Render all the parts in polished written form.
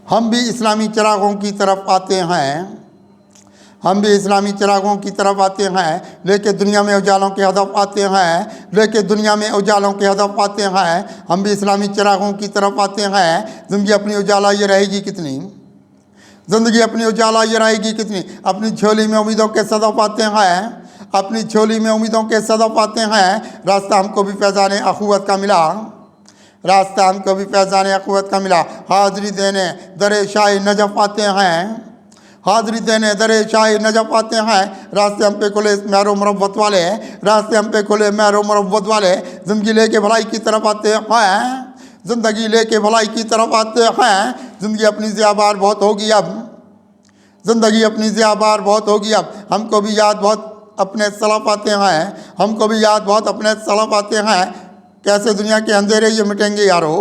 हम भी इस्लामी चिरागों की तरफ आते हैं, हम भी इस्लामी चिरागों की तरफ आते हैं, लेके दुनिया में उजालों के हदफ आते हैं, लेके दुनिया में उजालों के हदफ आते हैं। हम भी इस्लामी चिरागों की तरफ आते हैं। ज़िंदगी अपनी उजाला ये रहेगी कितनी, ज़िंदगी अपनी उजाला ये रहेगी कितनी। अपनी झोली में उम्मीदों के सदफ आते हैं, अपनी झोली में उम्मीदों के सदफ आते हैं। रास्ता हमको भी फैज़ाने अखुवत का मिला, रास्ता हमको भी फैज़ाने अखुवत का मिला। हाज़री देने दरे शाही नजफ़ आते हैं, हाज़री देने दरे शाही नजफ़ आते हैं। रास्ते हम पे खुले महरो मुरब्बत वाले, रास्ते हम पे खुले महरो मुरब्बत वाले। ज़िंदगी लेके भलाई की तरफ आते हैं, ज़िंदगी लेके भलाई की तरफ आते हैं। ज़िंदगी अपनी ज़ियाबार बहुत होगी अब, ज़िंदगी अपनी ज़ियाबार बहुत होगी अब। हमको भी याद बहुत अपने सलफ़ आते हैं, हमको भी याद बहुत अपने सलफ़ आते हैं। कैसे दुनिया के अंधेरे ये मिटेंगे यारो,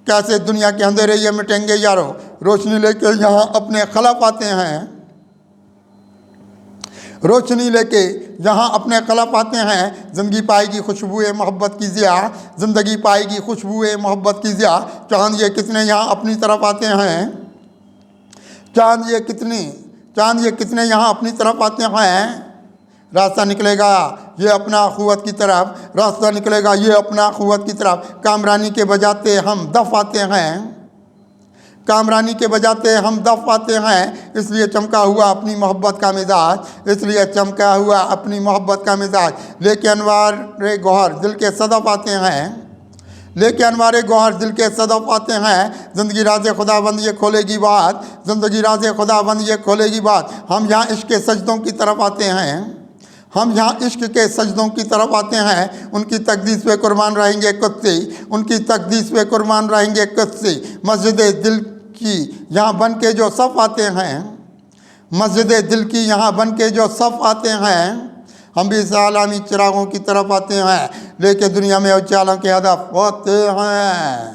कैसे दुनिया के अंधेरे ये मिटेंगे यारो। रोशनी लेके यहाँ अपने खलफ आते हैं, रोशनी लेके यहाँ अपने खलफ आते हैं। ज़िंदगी पाएगी खुशबुए मोहब्बत की ज़िया, ज़िंदगी पाएगी खुशबुए मोहब्बत की ज़िया। चांद ये कितने यहाँ अपनी तरफ आते हैं, चांद ये कितने यहाँ अपनी तरफ आते हैं। रास्ता निकलेगा ये अपना अखुवत की तरफ, रास्ता निकलेगा ये अपना अखुवत की तरफ। कामरानी के बजाते हम दफ आते हैं, कामरानी के बजाते हम दफ आते हैं। इसलिए चमका हुआ अपनी मोहब्बत का मिजाज, इसलिए चमका हुआ अपनी मोहब्बत का मिजाज। लेके अनवार गौहर दिल के सदफ आते हैं, लेके अनवार गौहर दिल के सदफ आते हैं। ज़िंदगी राज़े खुदाबंद ये खोलेगी बात, ज़िंदगी राज़े खुदाबंद ये खोलेगी बात। हम यहाँ इश्क के सजदों की तरफ आते हैं, हम यहाँ इश्क के सजदों की तरफ आते हैं। उनकी तकदीस पे कुर्बान रहेंगे कुत्सी, उनकी तकदीस पे कुर्बान रहेंगे कुत्सी। मस्जिद दिल की यहाँ बन के जो सफ़ आते हैं, मस्जिद दिल की यहाँ बन के जो सफ़ आते हैं। हम भी इस आलमी चिरागों की तरफ आते हैं, लेके दुनिया में उजालों के हदफ होते हैं।